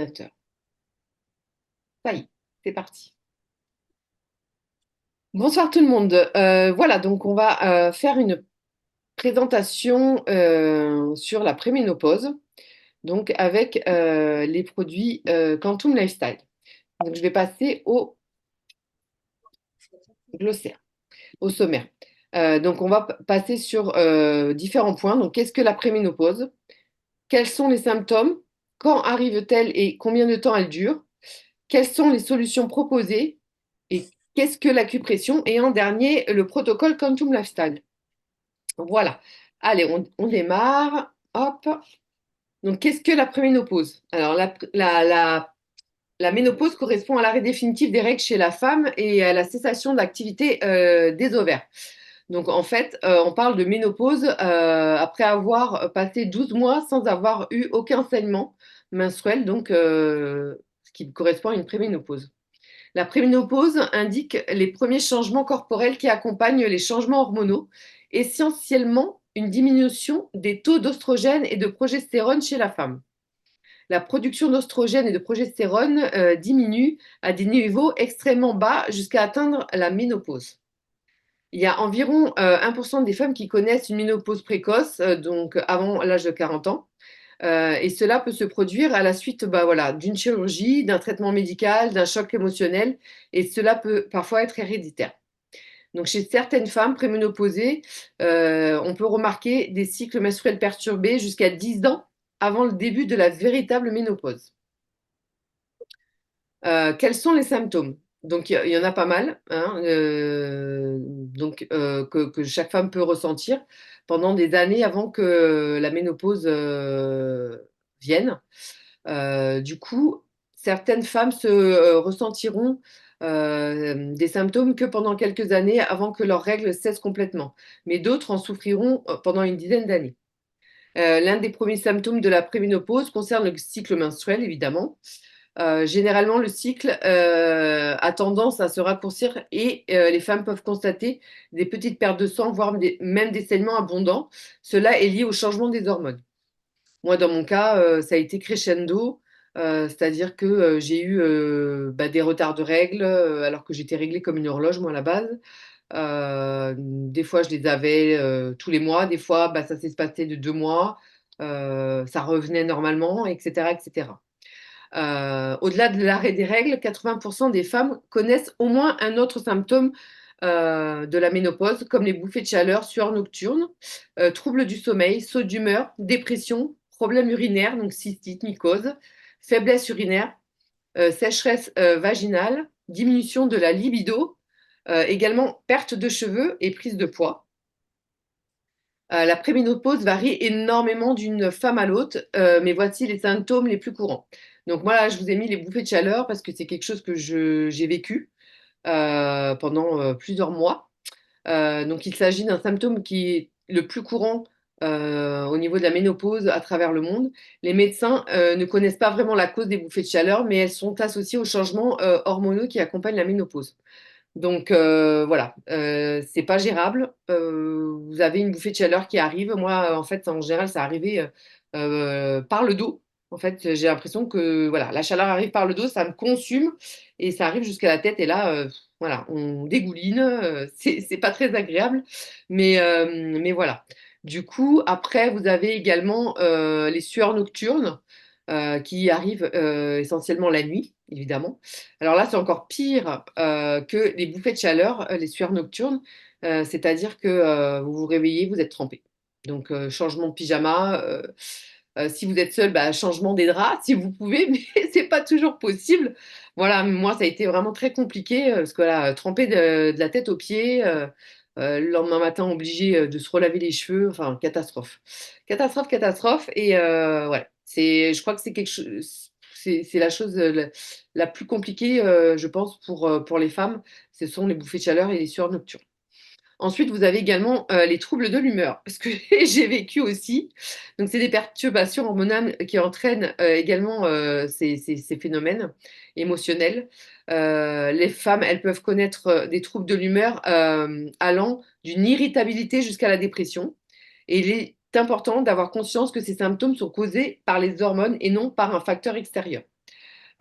Ordinateur. Ça y est, c'est parti. Bonsoir tout le monde. Voilà, donc on va faire une présentation sur la préménopause, donc avec les produits Quantum Lifestyle. Donc je vais passer au glossaire, au sommaire. Donc on va passer sur différents points. Donc qu'est-ce que la préménopause? Quels sont les symptômes? Quand arrive-t-elle et combien de temps elle dure? Quelles sont les solutions proposées? Et qu'est-ce que l'acupression? Et en dernier, le protocole Quantum Lifestyle. Voilà. Allez, on démarre. Hop. Donc, qu'est-ce que la préménopause? Alors, la ménopause correspond à l'arrêt définitif des règles chez la femme et à la cessation de l'activité des ovaires. Donc, en fait, on parle de ménopause après avoir passé 12 mois sans avoir eu aucun saignement menstruel, donc ce qui correspond à une préménopause. La préménopause indique les premiers changements corporels qui accompagnent les changements hormonaux, essentiellement une diminution des taux d'oestrogène et de progestérone chez la femme. La production d'oestrogène et de progestérone diminue à des niveaux extrêmement bas jusqu'à atteindre la ménopause. Il y a environ 1% des femmes qui connaissent une ménopause précoce, donc avant l'âge de 40 ans. Et cela peut se produire à la suite voilà, d'une chirurgie, d'un traitement médical, d'un choc émotionnel, et cela peut parfois être héréditaire. Donc chez certaines femmes préménopausées, on peut remarquer des cycles menstruels perturbés jusqu'à 10 ans avant le début de la véritable ménopause. Quels sont les symptômes? Donc, il y en a pas mal, hein, donc, que chaque femme peut ressentir pendant des années avant que la ménopause vienne. Du coup, certaines femmes se ressentiront des symptômes que pendant quelques années avant que leurs règles cessent complètement, mais d'autres en souffriront pendant une dizaine d'années. L'un des premiers symptômes de la préménopause concerne le cycle menstruel, évidemment. Généralement, le cycle a tendance à se raccourcir et les femmes peuvent constater des petites pertes de sang, voire même des saignements abondants. Cela est lié au changement des hormones. Moi, dans mon cas, ça a été crescendo, c'est-à-dire que j'ai eu des retards de règles alors que j'étais réglée comme une horloge, moi, à la base. Des fois, je les avais tous les mois, des fois, ça s'est passé de 2 mois, ça revenait normalement, etc., etc. Au-delà de l'arrêt des règles, 80% des femmes connaissent au moins un autre symptôme de la ménopause, comme les bouffées de chaleur, sueur nocturne, troubles du sommeil, saut d'humeur, dépression, problèmes urinaires, donc cystite, mycose, faiblesse urinaire, sécheresse vaginale, diminution de la libido, également perte de cheveux et prise de poids. La préménopause varie énormément d'une femme à l'autre, mais voici les symptômes les plus courants. Donc moi, là, je vous ai mis les bouffées de chaleur parce que c'est quelque chose que j'ai vécu pendant plusieurs mois. Donc il s'agit d'un symptôme qui est le plus courant au niveau de la ménopause à travers le monde. Les médecins ne connaissent pas vraiment la cause des bouffées de chaleur, mais elles sont associées aux changements hormonaux qui accompagnent la ménopause. Donc voilà, c'est pas gérable. Vous avez une bouffée de chaleur qui arrive. Moi, en fait, en général, ça arrivait par le dos. En fait, j'ai l'impression que voilà, la chaleur arrive par le dos, ça me consume et ça arrive jusqu'à la tête. Et là, voilà, on dégouline. C'est pas très agréable, mais voilà. Du coup, après, vous avez également les sueurs nocturnes qui arrivent essentiellement la nuit, évidemment. Alors là, c'est encore pire que les bouffées de chaleur, les sueurs nocturnes, c'est-à-dire que vous vous réveillez, vous êtes trempé. Donc, changement de pyjama. Si vous êtes seul, changement des draps, si vous pouvez, mais c'est pas toujours possible. Voilà, moi, ça a été vraiment très compliqué parce que là, trempé de la tête aux pieds, le lendemain matin, obligé de se relaver les cheveux, enfin, catastrophe. Catastrophe, catastrophe. Et ouais, je crois que c'est quelque chose, c'est la chose la plus compliquée, je pense, pour les femmes, ce sont les bouffées de chaleur et les sueurs nocturnes. Ensuite, vous avez également les troubles de l'humeur, parce que j'ai vécu aussi. Donc, c'est des perturbations hormonales qui entraînent également ces phénomènes émotionnels. Les femmes, elles peuvent connaître des troubles de l'humeur allant d'une irritabilité jusqu'à la dépression. Et il est important d'avoir conscience que ces symptômes sont causés par les hormones et non par un facteur extérieur.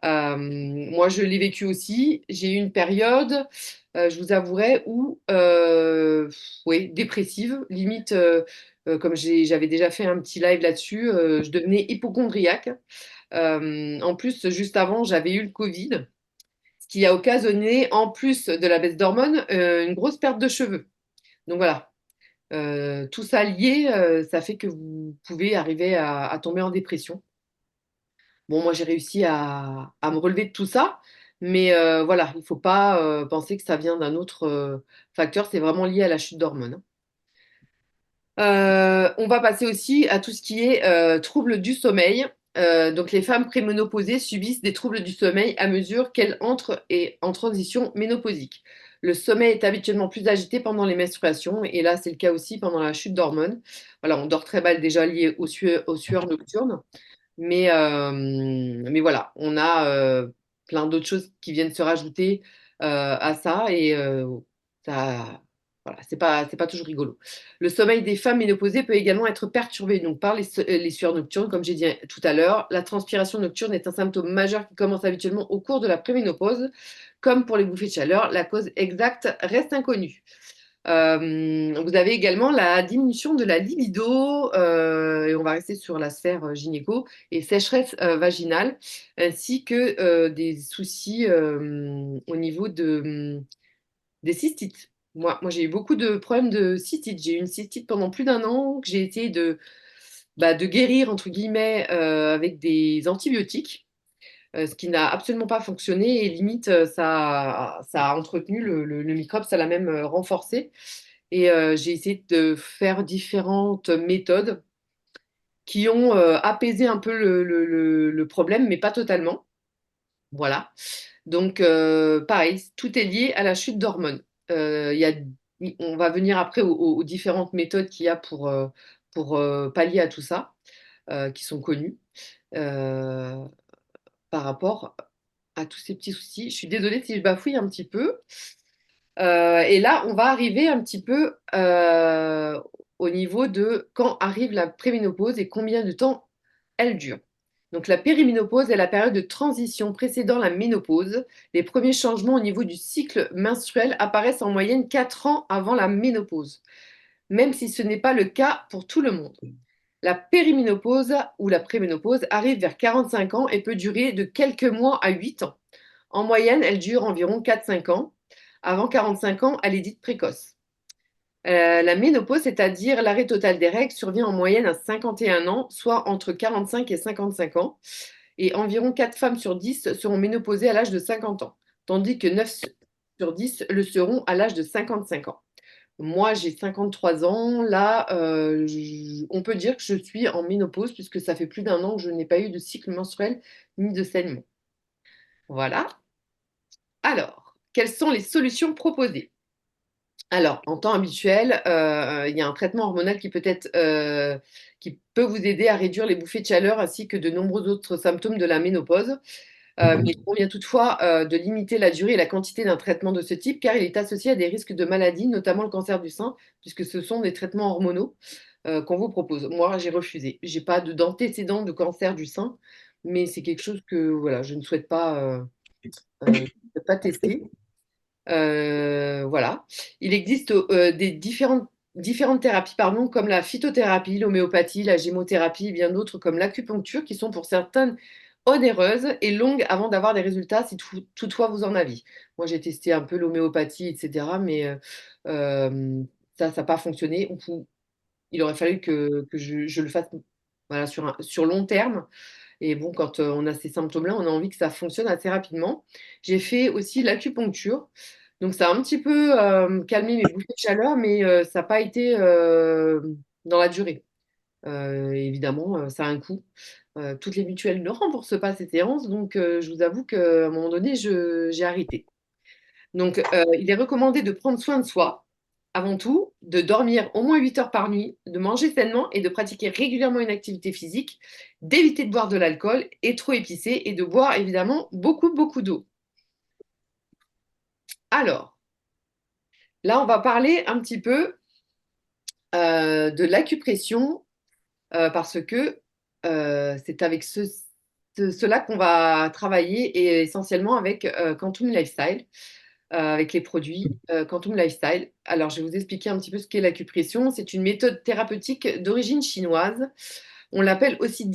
Moi, je l'ai vécu aussi. J'ai eu une période, je vous avouerai, où, oui, dépressive, limite, comme j'avais déjà fait un petit live là-dessus, je devenais hypocondriaque. En plus, juste avant, j'avais eu le Covid, ce qui a occasionné, en plus de la baisse d'hormones, une grosse perte de cheveux. Donc voilà. Tout ça lié, ça fait que vous pouvez arriver à tomber en dépression. Bon, moi, j'ai réussi à me relever de tout ça, mais voilà, il ne faut pas penser que ça vient d'un autre facteur, c'est vraiment lié à la chute d'hormones, hein. On va passer aussi à tout ce qui est troubles du sommeil. Donc, les femmes préménopausées subissent des troubles du sommeil à mesure qu'elles entrent en transition ménopausique. Le sommeil est habituellement plus agité pendant les menstruations, et là, c'est le cas aussi pendant la chute d'hormones. Voilà, on dort très mal déjà lié aux sueurs nocturnes. Mais voilà, on a plein d'autres choses qui viennent se rajouter à ça et ça, voilà, c'est pas toujours rigolo. Le sommeil des femmes ménopausées peut également être perturbé donc, par les sueurs nocturnes, comme j'ai dit tout à l'heure. La transpiration nocturne est un symptôme majeur qui commence habituellement au cours de la préménopause. Comme pour les bouffées de chaleur, la cause exacte reste inconnue. Vous avez également la diminution de la libido, et on va rester sur la sphère gynéco, et sécheresse vaginale, ainsi que des soucis au niveau des cystites. Moi j'ai eu beaucoup de problèmes de cystite. J'ai eu une cystite pendant plus d'un an que j'ai essayé de guérir, entre guillemets, avec des antibiotiques. Ce qui n'a absolument pas fonctionné et limite ça a entretenu le microbe, ça l'a même renforcé. Et j'ai essayé de faire différentes méthodes qui ont apaisé un peu le problème, mais pas totalement. Voilà. Donc, pareil, tout est lié à la chute d'hormones. Il y a, on va venir après aux différentes méthodes qu'il y a pour pallier à tout ça, qui sont connues euh, par rapport à tous ces petits soucis. Je suis désolée si je bafouille un petit peu. Et là, on va arriver un petit peu au niveau de quand arrive la préménopause et combien de temps elle dure. Donc la périménopause est la période de transition précédant la ménopause. Les premiers changements au niveau du cycle menstruel apparaissent en moyenne 4 ans avant la ménopause, même si ce n'est pas le cas pour tout le monde. La périménopause ou la préménopause arrive vers 45 ans et peut durer de quelques mois à 8 ans. En moyenne, elle dure environ 4-5 ans. Avant 45 ans, elle est dite précoce. La ménopause, c'est-à-dire l'arrêt total des règles, survient en moyenne à 51 ans, soit entre 45 et 55 ans. Et environ 4 femmes sur 10 seront ménopausées à l'âge de 50 ans, tandis que 9 sur 10 le seront à l'âge de 55 ans. Moi, j'ai 53 ans. Là, on peut dire que je suis en ménopause puisque ça fait plus d'un an que je n'ai pas eu de cycle menstruel ni de saignement. Voilà. Alors, quelles sont les solutions proposées? Alors, en temps habituel, il y a un traitement hormonal qui peut vous aider à réduire les bouffées de chaleur ainsi que de nombreux autres symptômes de la ménopause. Mais il convient toutefois de limiter la durée et la quantité d'un traitement de ce type car il est associé à des risques de maladies, notamment le cancer du sein, puisque ce sont des traitements hormonaux qu'on vous propose. Moi, j'ai refusé. J'ai pas d'antécédent de cancer du sein, mais c'est quelque chose que voilà, je ne souhaite pas tester. Voilà. Il existe des différentes thérapies, pardon, comme la phytothérapie, l'homéopathie, la gémothérapie et bien d'autres comme l'acupuncture qui sont pour certaines onéreuses et longues avant d'avoir des résultats si toutefois vous en avez. Moi, j'ai testé un peu l'homéopathie, etc., mais ça n'a pas fonctionné. Il aurait fallu que je le fasse voilà, sur long terme. Et bon, quand on a ces symptômes-là, on a envie que ça fonctionne assez rapidement. J'ai fait aussi l'acupuncture. Donc, ça a un petit peu calmé mes bouffées de chaleur, mais ça n'a pas été dans la durée. Évidemment, ça a un coût. Toutes les mutuelles ne remboursent pas ces séances, donc je vous avoue qu'à un moment donné, j'ai arrêté. Donc, il est recommandé de prendre soin de soi, avant tout, de dormir au moins 8 heures par nuit, de manger sainement et de pratiquer régulièrement une activité physique, d'éviter de boire de l'alcool et trop épicé et de boire évidemment beaucoup, beaucoup d'eau. Alors, là, on va parler un petit peu de l'acupression parce que c'est avec ce ceux-là qu'on va travailler et essentiellement avec Quantum Lifestyle, avec les produits Quantum Lifestyle. Alors, je vais vous expliquer un petit peu ce qu'est l'acupression. C'est une méthode thérapeutique d'origine chinoise. On l'appelle aussi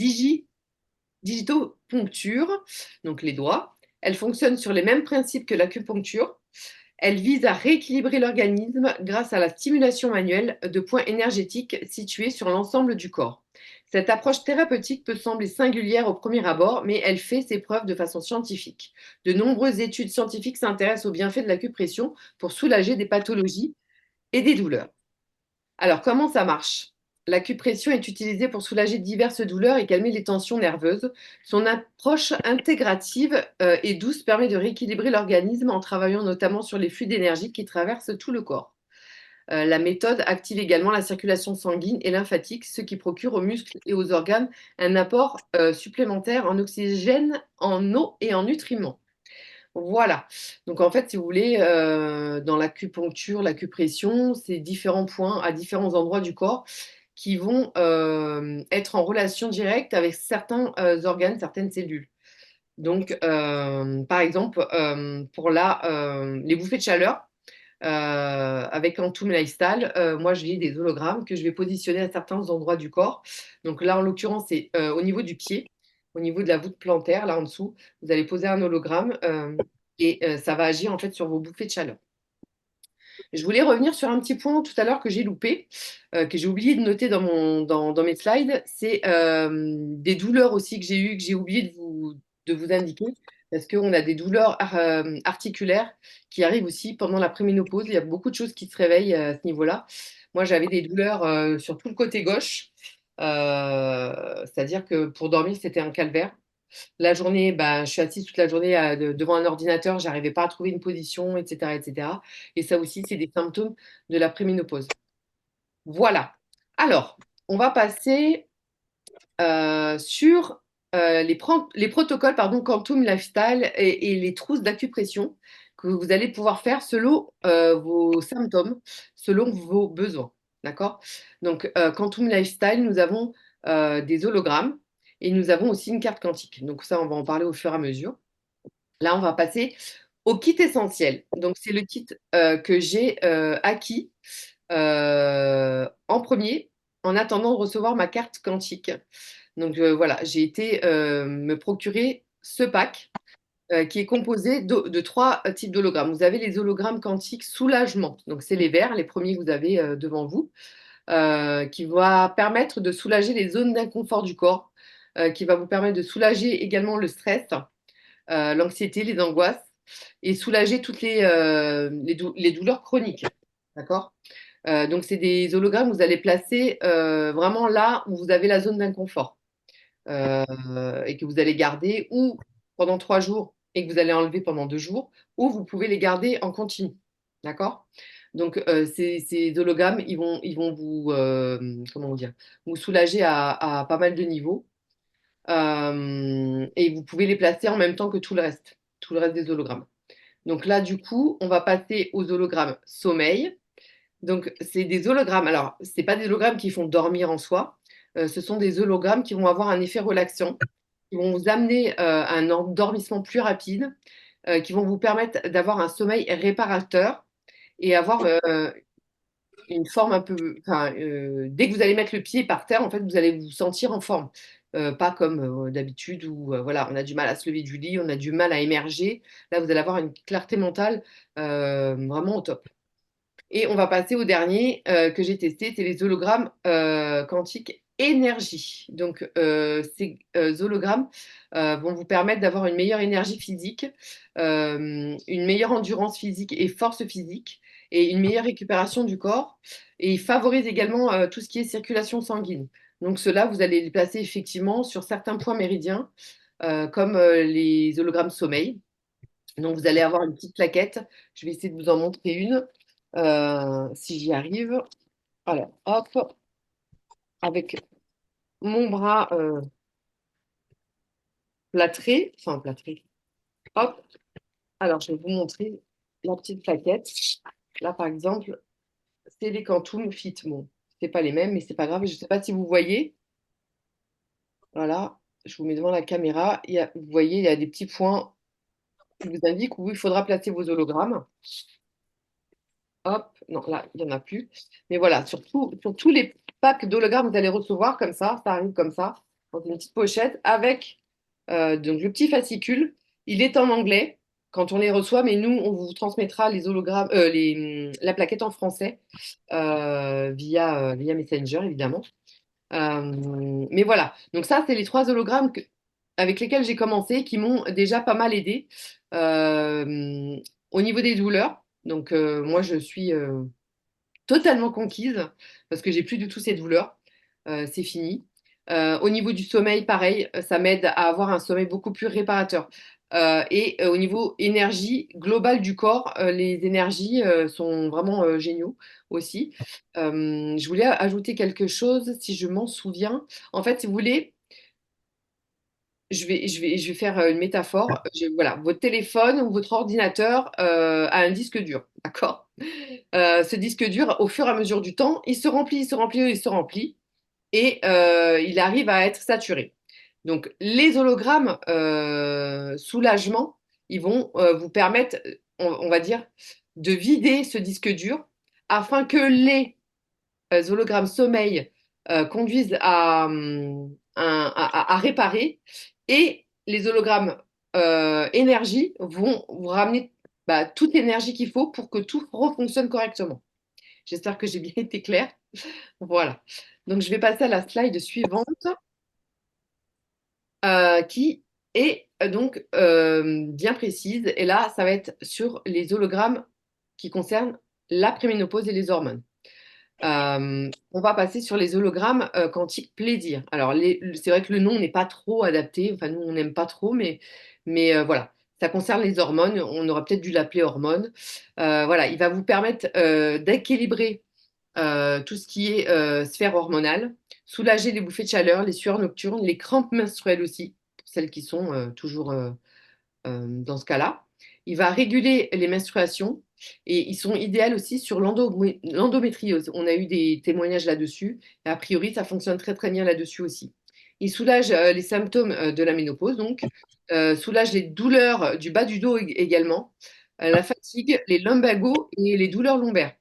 digitopuncture, donc les doigts. Elle fonctionne sur les mêmes principes que l'acupuncture. Elle vise à rééquilibrer l'organisme grâce à la stimulation manuelle de points énergétiques situés sur l'ensemble du corps. Cette approche thérapeutique peut sembler singulière au premier abord, mais elle fait ses preuves de façon scientifique. De nombreuses études scientifiques s'intéressent aux bienfaits de l'acupression pour soulager des pathologies et des douleurs. Alors, comment ça marche? L'acupression est utilisée pour soulager diverses douleurs et calmer les tensions nerveuses. Son approche intégrative et douce permet de rééquilibrer l'organisme en travaillant notamment sur les flux d'énergie qui traversent tout le corps. La méthode active également la circulation sanguine et lymphatique, ce qui procure aux muscles et aux organes un apport supplémentaire en oxygène, en eau et en nutriments. Voilà. Donc en fait, si vous voulez, dans l'acupuncture, l'acupression, c'est différents points à différents endroits du corps qui vont être en relation directe avec certains organes, certaines cellules. Donc, par exemple, pour les bouffées de chaleur, avec Quantum Lifestyle, moi, j'ai des hologrammes que je vais positionner à certains endroits du corps. Donc là, en l'occurrence, c'est au niveau du pied, au niveau de la voûte plantaire, là en dessous, vous allez poser un hologramme et ça va agir en fait sur vos bouffées de chaleur. Je voulais revenir sur un petit point tout à l'heure que j'ai loupé, que j'ai oublié de noter dans mes slides. C'est des douleurs aussi que j'ai eues, que j'ai oublié de vous indiquer, parce qu'on a des douleurs articulaires qui arrivent aussi pendant la préménopause. Il y a beaucoup de choses qui se réveillent à ce niveau-là. Moi, j'avais des douleurs sur tout le côté gauche, c'est-à-dire que pour dormir, c'était un calvaire. La journée, bah, je suis assise toute la journée devant un ordinateur, j'arrivais pas à trouver une position, etc., etc. Et ça aussi, c'est des symptômes de la préménopause. Voilà. Alors, on va passer sur les protocoles pardon, Quantum Lifestyle et les trousses d'acupression que vous allez pouvoir faire selon vos symptômes, selon vos besoins. D'accord? Donc, Quantum Lifestyle, nous avons des hologrammes et nous avons aussi une carte quantique. Donc, ça, on va en parler au fur et à mesure. Là, on va passer au kit essentiel. Donc, c'est le kit que j'ai acquis en premier en attendant de recevoir ma carte quantique. Donc voilà, j'ai été me procurer ce pack qui est composé de trois types d'hologrammes. Vous avez les hologrammes quantiques soulagement. Donc c'est les verts, les premiers que vous avez devant vous, qui va permettre de soulager les zones d'inconfort du corps, qui va vous permettre de soulager également le stress, l'anxiété, les angoisses et soulager toutes les douleurs chroniques. D'accord? Donc c'est des hologrammes que vous allez placer vraiment là où vous avez la zone d'inconfort et que vous allez garder ou pendant 3 jours et que vous allez enlever pendant 2 jours, ou vous pouvez les garder en continu. D'accord? Donc ces hologrammes, ils vont vous, comment dire, vous soulager à pas mal de niveaux. Et vous pouvez les placer en même temps que tout le reste des hologrammes. Donc là, du coup, on va passer aux hologrammes sommeil. Donc, c'est des hologrammes. Alors, ce n'est pas des hologrammes qui font dormir en soi. Ce sont des hologrammes qui vont avoir un effet relaxant, qui vont vous amener à un endormissement plus rapide, qui vont vous permettre d'avoir un sommeil réparateur et avoir une forme un peu. Enfin, dès que vous allez mettre le pied par terre, en fait, vous allez vous sentir en forme. Pas comme d'habitude où voilà, on a du mal à se lever du lit, on a du mal à émerger. Là, vous allez avoir une clarté mentale vraiment au top. Et on va passer au dernier que j'ai testé, c'est les hologrammes quantiques énergie. Donc, ces hologrammes vont vous permettre d'avoir une meilleure énergie physique, une meilleure endurance physique et force physique, et une meilleure récupération du corps. Et ils favorisent également tout ce qui est circulation sanguine. Donc, ceux-là, vous allez les placer effectivement sur certains points méridiens, comme les hologrammes sommeil. Donc, vous allez avoir une petite plaquette. Je vais essayer de vous en montrer une, si j'y arrive. Alors, hop, avec mon bras plâtré, enfin plâtré, hop. Alors, je vais vous montrer la petite plaquette. Là, par exemple, c'est les Quantum Fit. Bon, c'est pas les mêmes, mais c'est pas grave. Je ne sais pas si vous voyez. Voilà. je vous mets devant la caméra. Vous voyez, il y a des petits points qui vous indiquent où il faudra placer vos hologrammes. Hop, non, là, il n'y en a plus. Mais voilà, sur tous les packs d'hologrammes que vous allez recevoir, comme ça arrive comme ça, dans une petite pochette, avec donc le petit fascicule. Il est en anglais quand on les reçoit, mais nous, on vous transmettra les hologrammes, la plaquette en français via Messenger, évidemment. Mais voilà, donc ça, c'est les trois hologrammes avec lesquels j'ai commencé, qui m'ont déjà pas mal aidé. Au niveau des douleurs, donc moi, je suis totalement conquise parce que j'ai plus du tout ces douleurs. C'est fini. Au niveau du sommeil, pareil, ça m'aide à avoir un sommeil beaucoup plus réparateur. Au niveau énergie globale du corps, les énergies sont vraiment géniaux aussi. Je voulais ajouter quelque chose, si je m'en souviens. En fait, si vous voulez, je vais faire une métaphore. Voilà, votre téléphone ou votre ordinateur a un disque dur, d'accord? Ce disque dur, au fur et à mesure du temps, il se remplit, il se remplit, il se remplit, et il arrive à être saturé. Donc, les hologrammes soulagement, ils vont vous permettre, on va dire, de vider ce disque dur afin que les hologrammes sommeil conduisent à réparer, et les hologrammes énergie vont vous ramener toute l'énergie qu'il faut pour que tout refonctionne correctement. J'espère que j'ai bien été claire. Voilà. Donc, je vais passer à la slide suivante qui est donc bien précise. Et là, ça va être sur les hologrammes qui concernent la préménopause et les hormones. On va passer sur les hologrammes quantiques plaisir. Alors, c'est vrai que le nom n'est pas trop adapté. Enfin, nous, on n'aime pas trop, mais voilà. Ça concerne les hormones. On aurait peut-être dû l'appeler hormones. Voilà, il va vous permettre d'équilibrer tout ce qui est sphère hormonale, soulager les bouffées de chaleur, les sueurs nocturnes, les crampes menstruelles aussi, pour celles qui sont toujours dans ce cas-là. Il va réguler les menstruations et ils sont idéaux aussi sur l'endométriose. On a eu des témoignages là-dessus et a priori, ça fonctionne très très bien là-dessus aussi. Il soulage les symptômes de la ménopause, donc soulage les douleurs du bas du dos également, la fatigue, les lumbagos et les douleurs lombaires.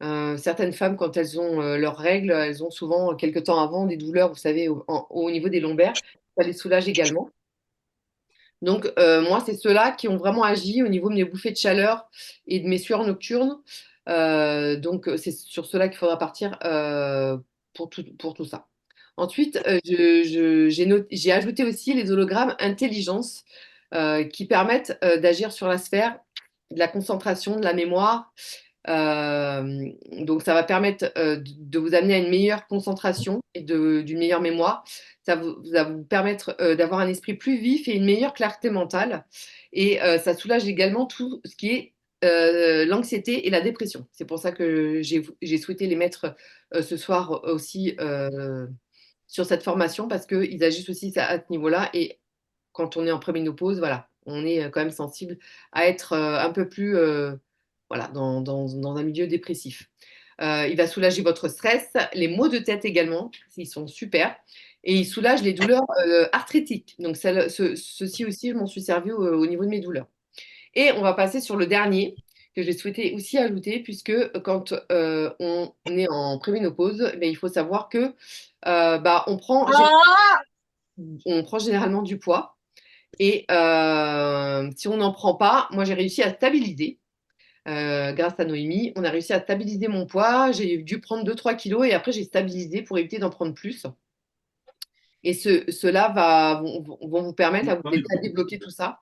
Certaines femmes, quand elles ont leurs règles, elles ont souvent, quelque temps avant, des douleurs, vous savez, au niveau des lombaires. Ça les soulage également. Donc, moi, c'est ceux-là qui ont vraiment agi au niveau de mes bouffées de chaleur et de mes sueurs nocturnes. Donc, c'est sur ceux-là qu'il faudra partir pour tout ça. Ensuite, j'ai ajouté aussi les hologrammes intelligence qui permettent d'agir sur la sphère de la concentration, de la mémoire. Donc, ça va permettre de vous amener à une meilleure concentration et d'une meilleure mémoire. Ça va vous permettre d'avoir un esprit plus vif et une meilleure clarté mentale. Et ça soulage également tout ce qui est l'anxiété et la dépression. C'est pour ça que j'ai souhaité les mettre ce soir aussi sur cette formation parce qu'ils agissent aussi à ce niveau-là. Et quand on est en préménopause, voilà, on est quand même sensible à être un peu plus voilà, dans un milieu dépressif. Il va soulager votre stress, les maux de tête également, ils sont super. Et il soulage les douleurs arthritiques. Donc, ceci aussi, je m'en suis servi au niveau de mes douleurs. Et on va passer sur le dernier que j'ai souhaité aussi ajouter, puisque quand on est en préménopause, il faut savoir que on prend généralement du poids. Et si on n'en prend pas, moi j'ai réussi à stabiliser. Grâce à Noémie, on a réussi à stabiliser mon poids. J'ai dû prendre 2-3 kilos et après j'ai stabilisé pour éviter d'en prendre plus. Et cela vont vous permettre à vous aider à débloquer tout ça.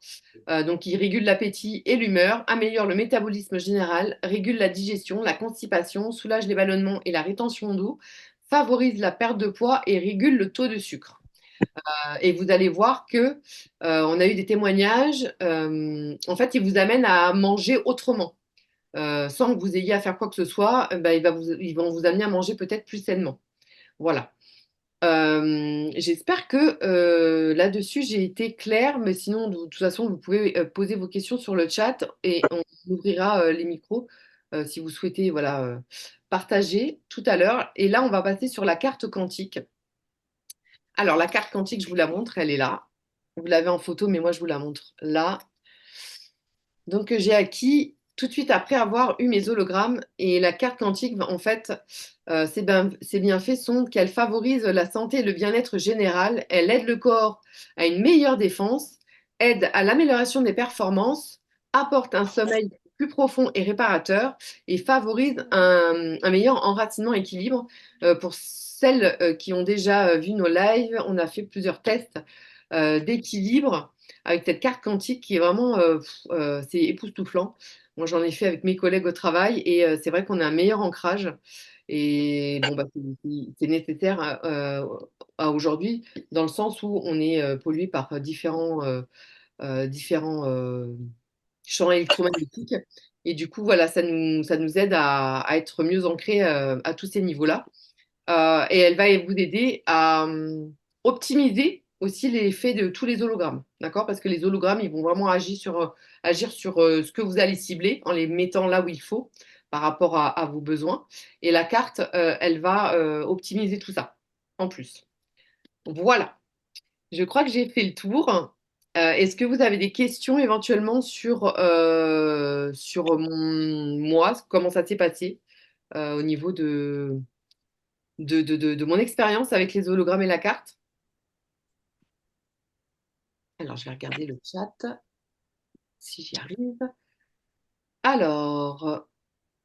Donc, il régule l'appétit et l'humeur, améliore le métabolisme général, régule la digestion, la constipation, soulage les ballonnements et la rétention d'eau, favorise la perte de poids et régule le taux de sucre. Et vous allez voir que on a eu des témoignages. En fait, il vous amène à manger autrement, sans que vous ayez à faire quoi que ce soit. Ils vont vous amener à manger peut-être plus sainement. Voilà. J'espère que là-dessus j'ai été claire, mais sinon de toute façon vous pouvez poser vos questions sur le chat et on ouvrira les micros si vous souhaitez voilà partager tout à l'heure. Et là on va passer sur la carte quantique. Alors, la carte quantique, je vous la montre, elle est là. Vous l'avez en photo, mais moi, je vous la montre là. Donc, j'ai acquis tout de suite après avoir eu mes hologrammes. Et la carte quantique, en fait, ses bienfaits sont qu'elle favorise la santé et le bien-être général. Elle aide le corps à une meilleure défense, aide à l'amélioration des performances, apporte un sommeil plus profond et réparateur et favorise un meilleur enracinement et équilibre. Pour celles qui ont déjà vu nos lives, on a fait plusieurs tests d'équilibre avec cette carte quantique qui est vraiment, c'est époustouflant. Moi, j'en ai fait avec mes collègues au travail et c'est vrai qu'on a un meilleur ancrage. Et bon, bah, c'est nécessaire à aujourd'hui dans le sens où on est pollué par différents champs électromagnétiques. Et du coup, voilà, ça nous aide à être mieux ancrés à tous ces niveaux-là. Et elle va vous aider à optimiser aussi l'effet de tous les hologrammes, d'accord? Parce que les hologrammes, ils vont vraiment agir sur ce que vous allez cibler en les mettant là où il faut par rapport à vos besoins. Et la carte, elle va optimiser tout ça en plus. Voilà, je crois que j'ai fait le tour. Est-ce que vous avez des questions éventuellement sur moi, comment ça s'est passé au niveau de mon expérience avec les hologrammes et la carte? Alors, je vais regarder le chat si j'y arrive. Alors,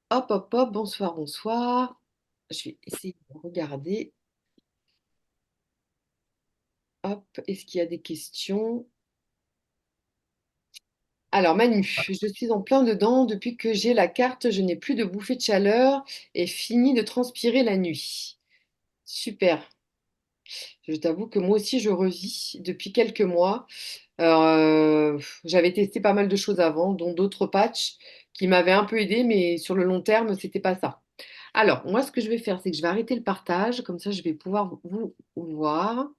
hop, hop, hop, bonsoir, bonsoir. Je vais essayer de regarder. Hop, est-ce qu'il y a des questions? Alors, Manu, je suis en plein dedans. Depuis que j'ai la carte, je n'ai plus de bouffée de chaleur et fini de transpirer la nuit. Super. Je t'avoue que moi aussi, je revis depuis quelques mois. J'avais testé pas mal de choses avant, dont d'autres patchs qui m'avaient un peu aidé, mais sur le long terme, c'était pas ça. Alors, moi, ce que je vais faire, c'est que je vais arrêter le partage, comme ça, je vais pouvoir vous voir.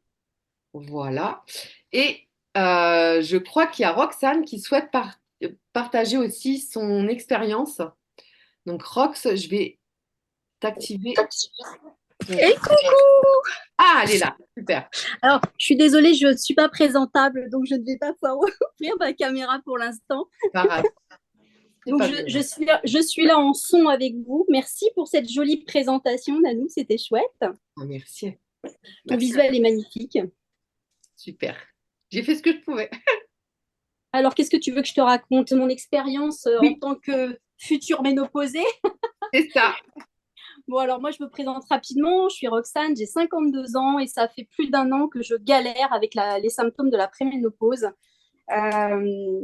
Voilà. Et je crois qu'il y a Roxane qui souhaite partager aussi son expérience. Donc, Rox, je vais t'activer. Et coucou! Ah, elle est là. Super. Alors, je suis désolée, je ne suis pas présentable, donc je ne vais pas pouvoir ouvrir ma caméra pour l'instant. Pas grave. C'est Donc, pas je, grave. je suis là, je suis là en son avec vous. Merci pour cette jolie présentation, Nanou, c'était chouette. Ah, merci. Ton Merci. visuel est magnifique. Super. J'ai fait ce que je pouvais. Alors, qu'est-ce que tu veux que je te raconte? Mon expérience en Oui, tant que future ménopausée. c'est ça. Bon, alors moi, je me présente rapidement. Je suis Roxane, j'ai 52 ans et ça fait plus d'un an que je galère avec les symptômes de la préménopause. Euh,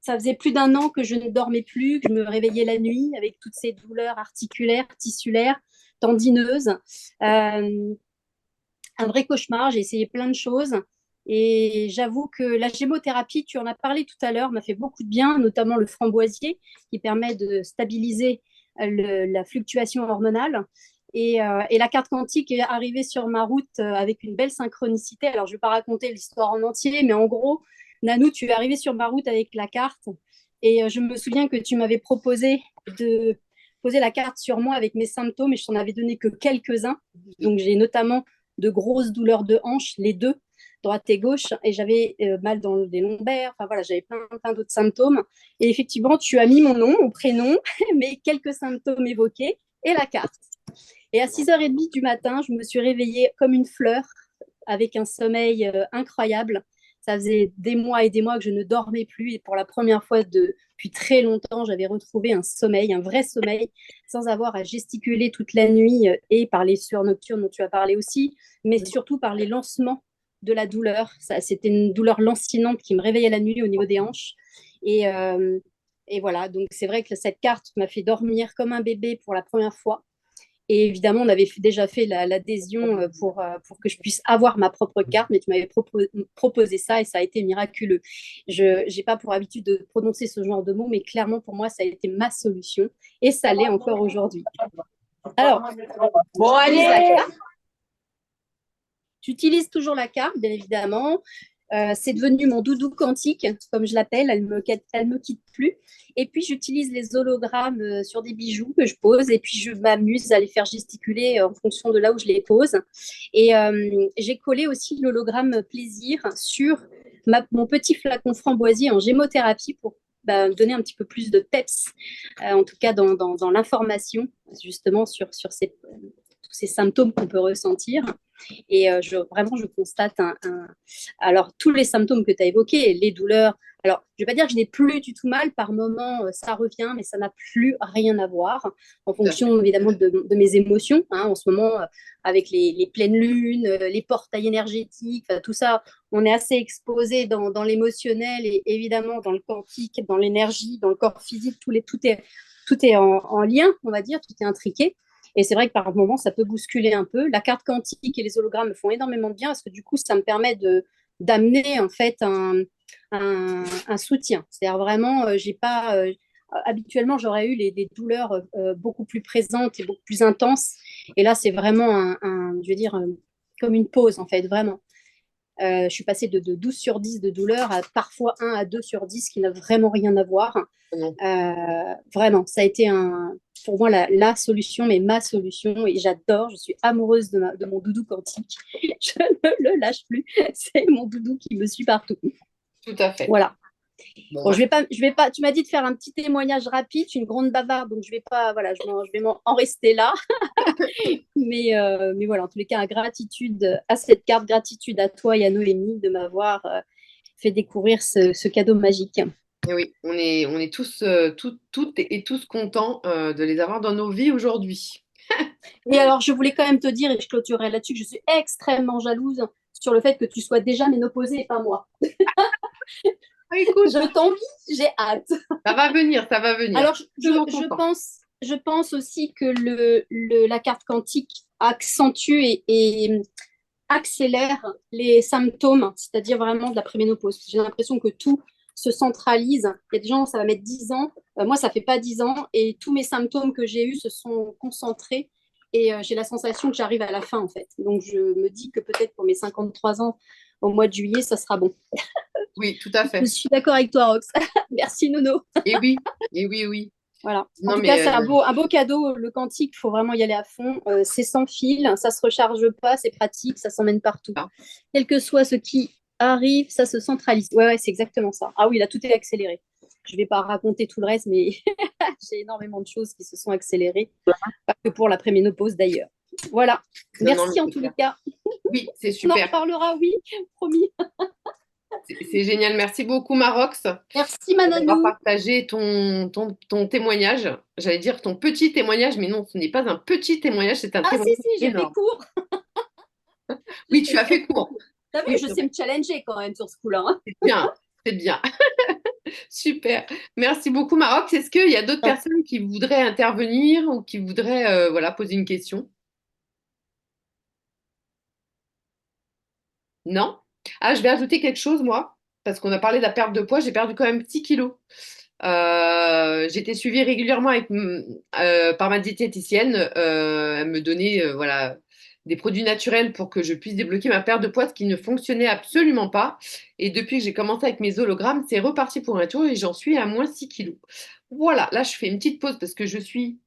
Ça faisait plus d'un an que je ne dormais plus, que je me réveillais la nuit avec toutes ces douleurs articulaires, tissulaires, tendineuses. Un vrai cauchemar. J'ai essayé plein de choses. Et j'avoue que la gémothérapie, tu en as parlé tout à l'heure, m'a fait beaucoup de bien, notamment le framboisier qui permet de stabiliser la fluctuation hormonale. Et la carte quantique est arrivée sur ma route avec une belle synchronicité. Alors, je ne vais pas raconter l'histoire en entier, mais en gros, Nanou, tu es arrivé sur ma route avec la carte. Et je me souviens que tu m'avais proposé de poser la carte sur moi avec mes symptômes et je t'en avais donné que quelques-uns. Donc, j'ai notamment de grosses douleurs de hanche, les deux, droite et gauche, et j'avais mal dans les lombaires, enfin voilà, j'avais plein d'autres symptômes. Et effectivement, tu as mis mon nom, mon prénom, mais quelques symptômes évoqués, et la carte. Et à 6h30 du matin, je me suis réveillée comme une fleur, avec un sommeil incroyable. Ça faisait des mois et des mois que je ne dormais plus, et pour la première fois depuis très longtemps, j'avais retrouvé un sommeil, un vrai sommeil, sans avoir à gesticuler toute la nuit et par les sueurs nocturnes dont tu as parlé aussi, mais surtout par les lancements de la douleur. C'était une douleur lancinante qui me réveillait la nuit au niveau des hanches. Et, euh, et voilà, donc c'est vrai que cette carte m'a fait dormir comme un bébé pour la première fois. Et évidemment, on avait déjà fait l'adhésion pour que je puisse avoir ma propre carte, mais tu m'avais proposé ça et ça a été miraculeux. Je n'ai pas pour habitude de prononcer ce genre de mots, mais clairement, pour moi, ça a été ma solution et ça l'est encore aujourd'hui. Alors, Bon, j'utilise la allez! carte. J'utilise toujours la carte, bien évidemment. C'est devenu mon doudou quantique, comme je l'appelle. Elle me quitte plus. Et puis, j'utilise les hologrammes sur des bijoux que je pose. Et puis, je m'amuse à les faire gesticuler en fonction de là où je les pose. Et j'ai collé aussi l'hologramme plaisir sur mon petit flacon framboisier en gémothérapie pour donner un petit peu plus de peps, en tout cas dans l'information, justement sur tous ces symptômes qu'on peut ressentir. Et vraiment, je constate alors tous les symptômes que tu as évoqués, les douleurs. Alors, je ne vais pas dire que je n'ai plus du tout mal, par moment, ça revient, mais ça n'a plus rien à voir, en Tout à fait. fonction évidemment de mes émotions. Hein. En ce moment, avec les pleines lunes, les portails énergétiques, tout ça, on est assez exposé dans l'émotionnel et évidemment dans le quantique, dans l'énergie, dans le corps physique, tout est en lien, on va dire, tout est intriqué. Et c'est vrai que par moment, ça peut bousculer un peu. La carte quantique et les hologrammes me font énormément de bien parce que du coup, ça me permet d'amener en fait un soutien. C'est-à-dire vraiment, j'ai pas habituellement, j'aurais eu des douleurs beaucoup plus présentes et beaucoup plus intenses. Et là, c'est vraiment je veux dire, comme une pause en fait, vraiment. Je suis passée de 12 sur 10 de douleur à parfois 1 à 2 sur 10 qui n'a vraiment rien à voir. Non. Vraiment, ça a été pour moi la solution, mais ma solution. Et j'adore, je suis amoureuse de mon doudou quantique. Je ne le lâche plus. C'est mon doudou qui me suit partout. Tout à fait. Voilà. Bon, Bon, bah, je vais pas. Tu m'as dit de faire un petit témoignage rapide. Je suis une grande bavarde, donc je vais pas. Voilà, je vais en rester là. Mais voilà, en tous les cas, gratitude à cette carte, gratitude à toi et à Noémie de m'avoir fait découvrir ce cadeau magique. et oui, on est tous, toutes et tous contents de les avoir dans nos vies aujourd'hui. Et alors, je voulais quand même te dire, et je clôturerai là-dessus, que je suis extrêmement jalouse sur le fait que tu sois déjà ménopausée et pas moi. Ah, écoute, Je t'envie, j'ai hâte. ça va venir, ça va venir. Alors, Toujours content. je pense aussi que la carte quantique accentue et accélère les symptômes, c'est-à-dire vraiment de la préménopause. J'ai l'impression que tout se centralise. Il y a des gens, ça va mettre 10 ans. Moi, ça fait pas 10 ans. Et tous mes symptômes que j'ai eus se sont concentrés. Et j'ai la sensation que j'arrive à la fin, en fait. Donc, je me dis que peut-être pour mes 53 ans, au mois de juillet, ça sera bon. Oui, tout à Je fait. suis d'accord avec toi, Rox. Merci, Nono. Et oui, et oui, oui. Voilà. En Non, tout cas, mais c'est un beau cadeau. Le quantique, il faut vraiment y aller à fond. C'est sans fil, ça se recharge pas, c'est pratique, ça s'emmène partout. ah, Quel que soit ce qui arrive, ça se centralise. Ouais, c'est exactement ça. Ah oui, là, tout est accéléré. Je ne vais pas raconter tout le reste, mais j'ai énormément de choses qui se sont accélérées. Pas que pour la préménopause d'ailleurs. Voilà. non, non, mais Merci en c'est tous les clair. cas. Oui, c'est On en super. reparlera, oui, promis. C'est génial. Merci beaucoup, Marox, Merci, d'avoir Mananou. partagé ton témoignage. J'allais dire ton petit témoignage, mais non, ce n'est pas un petit témoignage, c'est un Ah, si, témoignage si, j'ai fait énorme. court. J'ai Oui, fait tu as très fait court. court. T'as vu, Oui, je c'est sais vrai. me challenger quand même sur ce coup-là. Hein. C'est bien, c'est bien. Super. Merci beaucoup, Marox. Est-ce qu'il y a d'autres personnes qui voudraient intervenir ou qui voudraient voilà, poser une question? Non? Ah, je vais ajouter quelque chose, moi, parce qu'on a parlé de la perte de poids. J'ai perdu quand même 10 kilos. J'étais suivie régulièrement par ma diététicienne. Elle me donnait voilà, des produits naturels pour que je puisse débloquer ma perte de poids, ce qui ne fonctionnait absolument pas. Et depuis que j'ai commencé avec mes hologrammes, c'est reparti pour un tour et j'en suis à moins 6 kilos. Voilà, là je fais une petite pause parce que je suis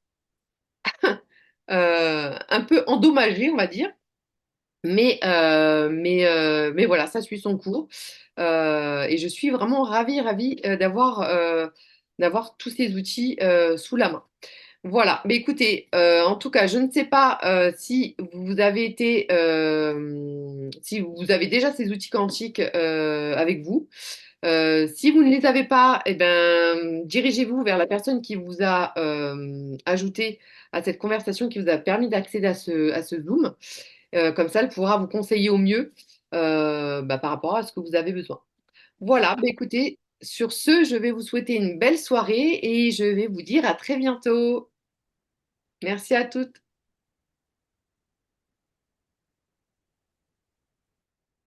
un peu endommagée, on va dire. Mais voilà, ça suit son cours. Et je suis vraiment ravie, ravie d'avoir tous ces outils sous la main. Voilà, mais écoutez, en tout cas, je ne sais pas si vous avez si vous avez déjà ces outils quantiques avec vous. Si vous ne les avez pas, eh ben, dirigez-vous vers la personne qui vous a ajouté à cette conversation, qui vous a permis d'accéder à ce Zoom. Comme ça, elle pourra vous conseiller au mieux par rapport à ce que vous avez besoin. Voilà, bah, écoutez, sur ce, je vais vous souhaiter une belle soirée et je vais vous dire à très bientôt. Merci à toutes.